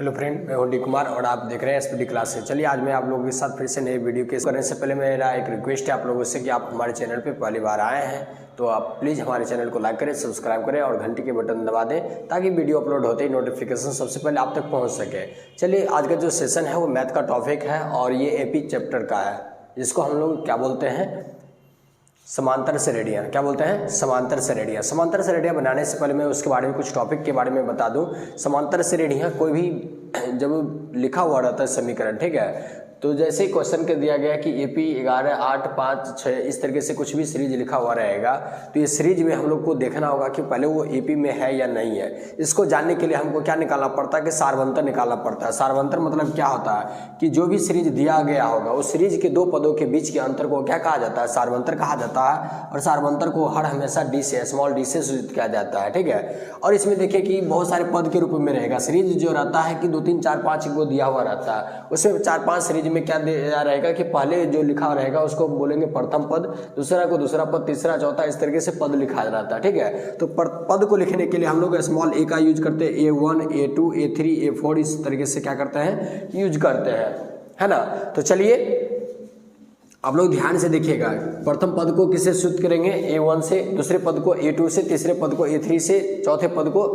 Hello friend, मैं हूं D Kumar और आप देख रहे हैं एसपीडी क्लास से। चलिए आज मैं आप लोगों के साथ फिर से नए वीडियो के करने से पहले मेरा एक रिक्वेस्ट है आप लोगों से कि आप हमारे चैनल पे पहली बार आए हैं तो आप प्लीज़ हमारे चैनल को लाइक करें, सब्सक्राइब करें और घंटी के बटन दबा दें ताकि वीडियो अपलोड होते ही नोटिफिकेशन सबसे पहले आप तक पहुँच सके। चलिए आज का जो सेशन है वो मैथ का टॉपिक है और ये एपी चैप्टर का है, जिसको हम लोग क्या बोलते हैं, समांतर श्रेणियाँ। क्या बोलते हैं? समांतर श्रेणियाँ। समांतर श्रेणियाँ बनाने से पहले मैं उसके बारे में कुछ टॉपिक के बारे में बता दूं। समांतर श्रेणियाँ कोई भी जब लिखा हुआ रहता है समीकरण, ठीक है, तो जैसे ही क्वेश्चन के दिया गया कि AP 11, 8, 5, 6 इस तरीके से कुछ भी सीरीज लिखा हुआ रहेगा तो ये सीरीज में हम लोग को देखना होगा कि पहले वो AP में है या नहीं है। इसको जानने के लिए हमको क्या निकालना पड़ता है कि सारवंतर निकालना पड़ता है। सारवंतर मतलब क्या होता है कि जो भी सीरीज दिया गया होगा उस सीरीज के दो पदों के बीच के अंतर को क्या कहा जाता है? सारवंतर कहा जाता है। और सारवंतर को हर हमेशा डी से, स्मॉल डी से सूचित किया जाता है, ठीक है। और इसमें देखिए कि बहुत सारे पद के रूप में रहेगा। सीरीज जो रहता है कि 2, 3, 4, 5 को दिया हुआ रहता है, उसमें 4, 5 सीरीज में क्या दिया रहेगा कि पहले जो लिखा रहेगा उसको बोलेंगे प्रथम पद, दूसरा को दूसरा पद, तीसरा चौथा, इस तरीके से पद लिखा रहता है, ठीक है। तो पद को लिखने के लिए हम लोग स्मॉल ए का यूज करते हैं, A1, A2, A3, A4 इस तरीके से क्या करते हैं, यूज करते हैं, है ना। तो चलिए आप लोग ध्यान से देखिएगा। प्रथम पद को किससे सूचित करेंगे? A1 से, दूसरे पद को A2 से, तीसरे पद को A3 से, चौथे पद को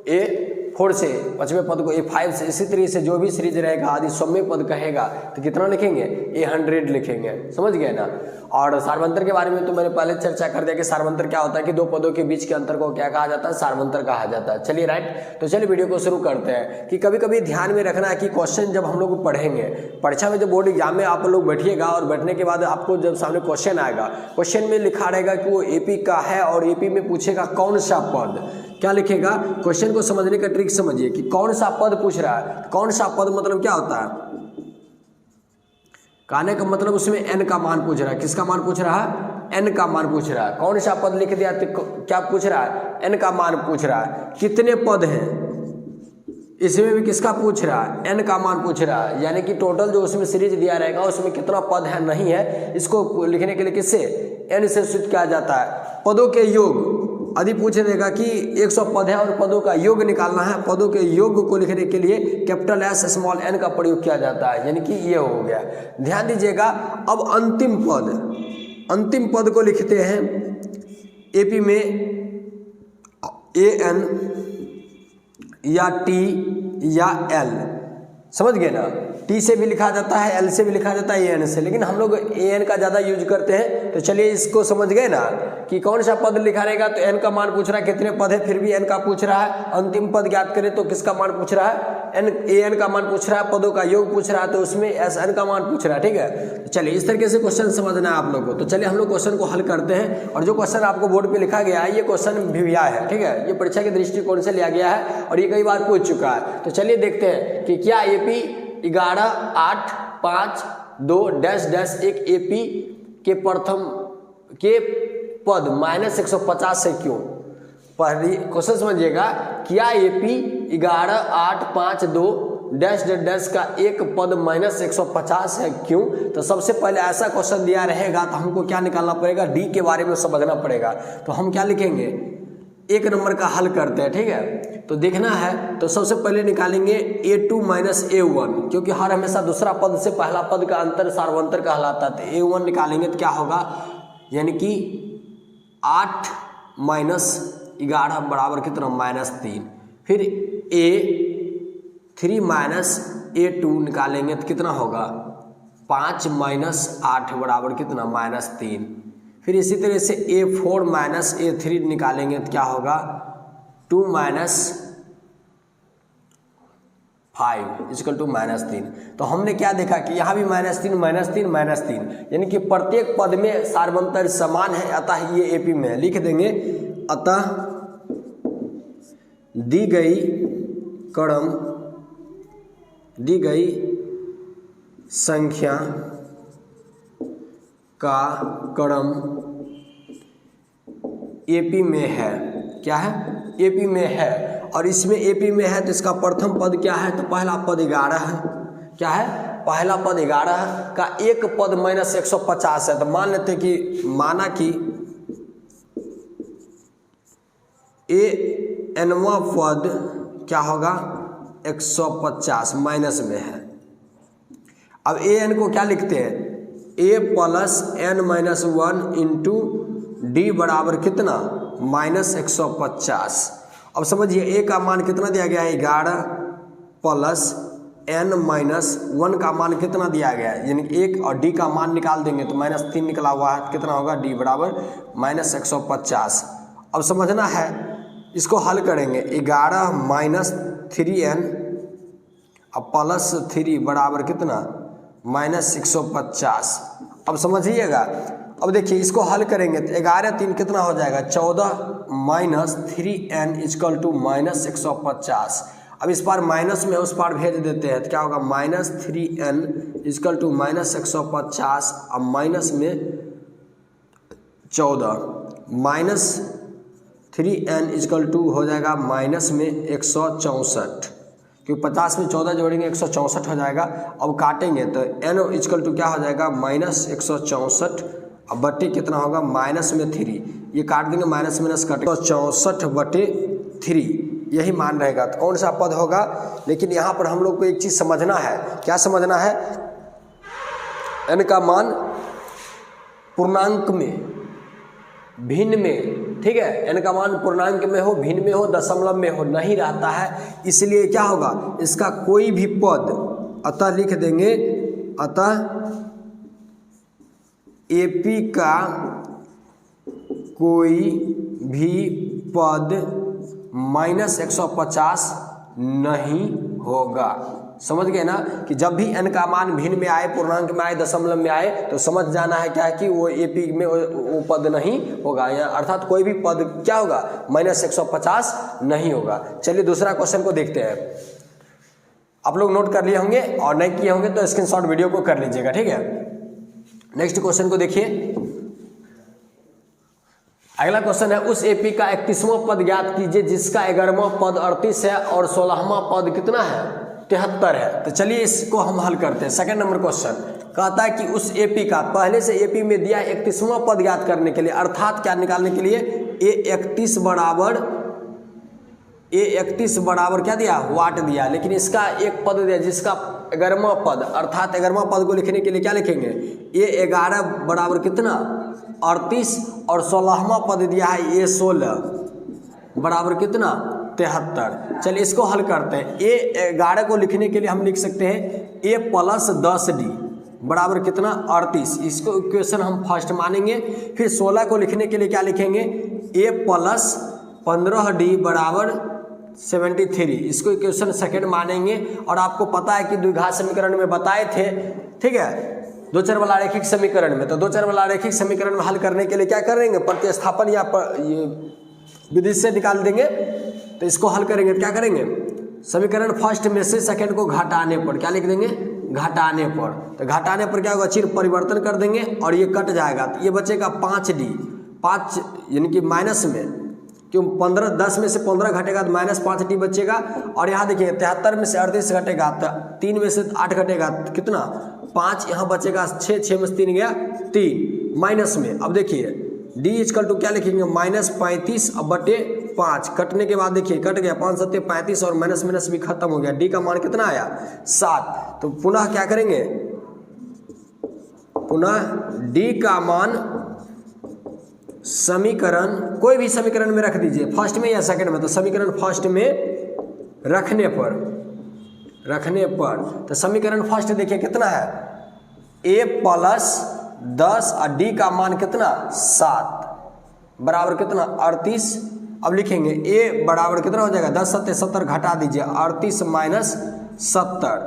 A4 से, पांचवें पद को A5 से। इसी तरीके से जो भी सीरीज रहेगा आदि सौम्य पद कहेगा तो कितना लिखेंगे? A100 लिखेंगे, समझ गए ना। और सारवंतर के बारे में तो मैंने पहले चर्चा कर दिया कि सारवंतर क्या होता है कि दो पदों के बीच के अंतर को क्या कहा जाता है? सारवंतर कहा जाता है। चलिए राइट, तो चलिए वीडियो को शुरू करते हैं। कि कभी कभी ध्यान में रखना है कि क्वेश्चन जब हम लोग पढ़ेंगे परीक्षा में, जब बोर्ड एग्जाम में आप लोग बैठिएगा और बैठने के बाद आपको जब सामने क्वेश्चन आएगा, क्वेश्चन में लिखा रहेगा कि वो AP का है और AP में पूछेगा कौन सा पद, क्या लिखेगा? क्वेश्चन को समझने का ट्रिक समझिए कि कौन सा पद पूछ रहा है। कौन सा पद मतलब क्या होता है? कहने का मतलब उसमें n का मान पूछ रहा है। किसका मान पूछ रहा है? n का मान पूछ रहा है। कौन सा पद लिख दिया तो क्या पूछ रहा है? n का मान पूछ रहा है। कितने पद हैं इसमें भी किसका पूछ रहा है? n का मान पूछ रहा है। यानी कि टोटल जो उसमें सीरीज दिया रहेगा उसमें कितना पद है नहीं है, इसको लिखने के लिए किससे? n से सूचित किया जाता है। पदों के योग यदि पूछ देगा कि 100 पद है और पदों का योग निकालना है, पदों के योग को लिखने के लिए कैपिटल S स्मॉल n का प्रयोग किया जाता है, यानी कि ये हो गया। ध्यान दीजिएगा। अब अंतिम पद को लिखते हैं AP में AN या T या L, समझ गए ना। T से भी लिखा जाता है, L से भी लिखा जाता है, AN से, लेकिन हम लोग AN का ज़्यादा यूज करते हैं। तो चलिए इसको समझ गए ना कि कौन सा पद लिखा रहेगा। तो n का मान पूछ रहा है, कितने पद है, फिर भी n का पूछ रहा है। अंतिम पद ज्ञात करें तो किसका मान पूछ रहा है? AN का मान पूछ रहा है। पदों का योग पूछ रहा है तो उसमें SN का मान पूछ रहा है, ठीक है। तो चलिए इस तरीके से क्वेश्चन समझना है आप लोग को। तो चलिए हम लोग क्वेश्चन को हल करते हैं। और जो क्वेश्चन आपको बोर्ड पर लिखा गया है ये क्वेश्चन भिविया है, ठीक है। ये परीक्षा के दृष्टिकोण से लिया गया है और ये कई बार पूछ चुका है। तो चलिए देखते हैं कि क्या AP 11, 8, 5, 2 डैश डैश एक AP के प्रथम के पद -150 से क्यों? पहली क्वेश्चन समझिएगा। क्या AP 11, 8, 5, 2 डैश डैश का एक पद -150 है क्यों? तो सबसे पहले ऐसा क्वेश्चन दिया रहेगा तो हमको क्या निकालना पड़ेगा? D के बारे में समझना पड़ेगा। तो हम क्या लिखेंगे? 1 नंबर का हल करते हैं, ठीक है। तो देखना है तो सबसे पहले निकालेंगे A2 - A1, क्योंकि हर हमेशा दूसरा पद से पहला पद का अंतर सारवंतर कहलाता है। तो A1 निकालेंगे तो क्या होगा? यानी कि 8 - 11 बराबर कितना? -3। फिर A3 - A2 निकालेंगे तो कितना होगा? 5 - 8 बराबर कितना? -3। फिर इसी तरह से A4 - A3 निकालेंगे तो क्या होगा? 2 - 5 इक्वल टू -3। तो हमने क्या देखा कि यहाँ भी -3 -3 यानी कि प्रत्येक पद में सारवंतर समान है, अतः ये AP में है। लिख देंगे अतः दी गई संख्या का क्रम AP में है। क्या है? AP में है। और इसमें AP में है तो इसका प्रथम पद क्या है? तो पहला पद 11 है। क्या है? पहला पद 11 का एक पद -150 है। तो मान लेते कि माना कि AN वां पद क्या होगा? 150 माइनस में है। अब ए एन को क्या लिखते हैं, A plus N minus 1 into D बराबर कितना -150। अब समझिए ए का मान कितना दिया गया है 11 प्लस एन माइनस 1 का मान कितना दिया गया है, यानी 1 और डी का मान निकाल देंगे तो -3 निकला हुआ है, कितना होगा डी बराबर -150। अब समझना है इसको हल करेंगे 11 माइनस 3n अब प्लस 3 बराबर कितना -150। अब समझिएगा, अब देखिए इसको हल करेंगे तो 11 3 कितना हो जाएगा 14 माइनस 3n इक्वल टू -150। अब इस बार माइनस में उस पार भेज देते हैं तो क्या होगा -3n इक्वल टू -150। अब माइनस में 14 -3n इक्वल टू हो जाएगा माइनस में 164, क्योंकि 50 में 14 जोड़ेंगे 164 हो जाएगा। अब काटेंगे तो n इक्वल टू क्या हो जाएगा -164 अब बटे कितना होगा माइनस में 3, ये काट देंगे माइनस माइनस कट 164/3 यही मान रहेगा। तो कौन सा पद होगा, लेकिन यहाँ पर हम लोग को एक चीज़ समझना है, क्या समझना है, n का मान पूर्णांक में भिन्न में, ठीक है, n का मान पूर्णांक में हो भिन्न में हो दशमलव में हो नहीं रहता है, इसलिए क्या होगा इसका कोई भी पद, अतः लिख देंगे अतः एपी का कोई भी पद -150 नहीं होगा। समझ गए ना कि जब भी n का मान भिन्न में आए, पूर्णांक में आए, दशमलव में आए तो समझ जाना है क्या है कि वो एपी में वो पद नहीं होगा, या अर्थात कोई भी पद क्या होगा -150 नहीं होगा। चलिए दूसरा क्वेश्चन को देखते हैं। आप लोग नोट कर लिए होंगे और नहीं किए होंगे तो स्क्रीनशॉट वीडियो को कर लीजिएगा, ठीक है। नेक्स्ट क्वेश्चन को देखिए। अगला क्वेश्चन है उस एपी का 31वां पद ज्ञात कीजिए जिसका 11वां पद 38 है और 16वां पद कितना है 73 है। तो चलिए इसको हम हल करते हैं। सेकंड नंबर क्वेश्चन कहता है कि उस एपी का, पहले से एपी में दिया 31वां पद ज्ञात करने के लिए, अर्थात क्या निकालने के लिए A31 बराबर क्या दिया वाट दिया, लेकिन इसका एक पद दिया जिसका 11वां पद, अर्थात 11वां पद को लिखने के लिए क्या लिखेंगे A11 बराबर कितना 38 और 16वां पद दिया है A16 बराबर कितना 73। चलिए इसको हल करते हैं। A11 को लिखने के लिए हम लिख सकते हैं A प्लस 10D बराबर कितना 38, इसको इक्वेशन हम फर्स्ट मानेंगे। फिर 16 को लिखने के लिए क्या लिखेंगे A प्लस 15D बराबर 73, इसको इक्वेशन सेकंड मानेंगे। और आपको पता है कि द्विघात समीकरण में बताए थे, ठीक है, दो चर वाला रैखिक समीकरण में, तो दो चर वाला रैखिक समीकरण में हल करने के लिए क्या करेंगे प्रतिस्थापन या ये विधि से निकाल देंगे। तो इसको हल करेंगे तो क्या करेंगे समीकरण फर्स्ट में से सेकंड को घटाने पर क्या लिख देंगे घटाने पर, तो घटाने पर क्या होगा चिन्ह परिवर्तन कर देंगे और ये कट जाएगा, तो ये बचेगा 5D 5 यानी कि माइनस में, क्यों 15 10 में से 15 घटेगा तो -5D बचेगा। और यहाँ देखिए 73 में से 38 घटेगा तो 3 में से 8 घटेगा तो कितना 5, यहाँ बचेगा 6 6 में से 3 गया 3 माइनस में। अब देखिए D इक्वल टू क्या लिखेंगे -35 अब बटे 5, कटने के बाद देखिए कट गया 5 7 35 और माइनस माइनस भी खत्म हो गया। D का मान कितना आया 7। तो पुनः क्या करेंगे, पुनः D का मान समीकरण कोई भी समीकरण में रख दीजिए, फर्स्ट में या सेकंड में, तो समीकरण फर्स्ट में रखने पर तो समीकरण फर्स्ट देखिए कितना है A प्लस 10 और D का मान कितना 7 बराबर कितना 38। अब लिखेंगे A बराबर कितना हो जाएगा 10 7 70 घटा दीजिए 38 माइनस 70,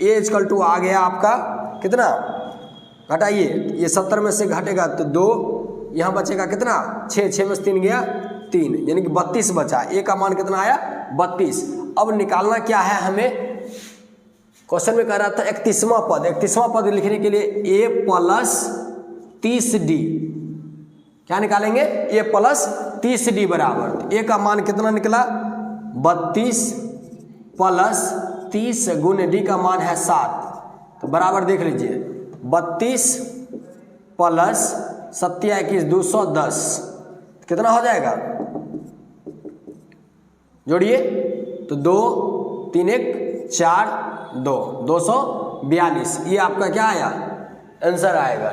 A इक्वल टू आ गया आपका कितना घटाइए, ये 70 में से घटेगा तो 2, यहाँ बचेगा कितना 6 6 में से 3 गया 3 यानी कि 32 बचा। A का मान कितना आया 32। अब निकालना क्या है हमें, क्वेश्चन में कह रहा था 31वां पद लिखने के लिए A प्लस 30D क्या निकालेंगे A प्लस 30D बराबर, A का मान कितना निकला 32 प्लस 30 गुण D का मान है 7, तो बराबर देख लीजिए 32 प्लस 7 21 210 कितना हो जाएगा जोड़िए तो 2 3 1 4 2 242, ये आपका क्या आया आंसर आएगा।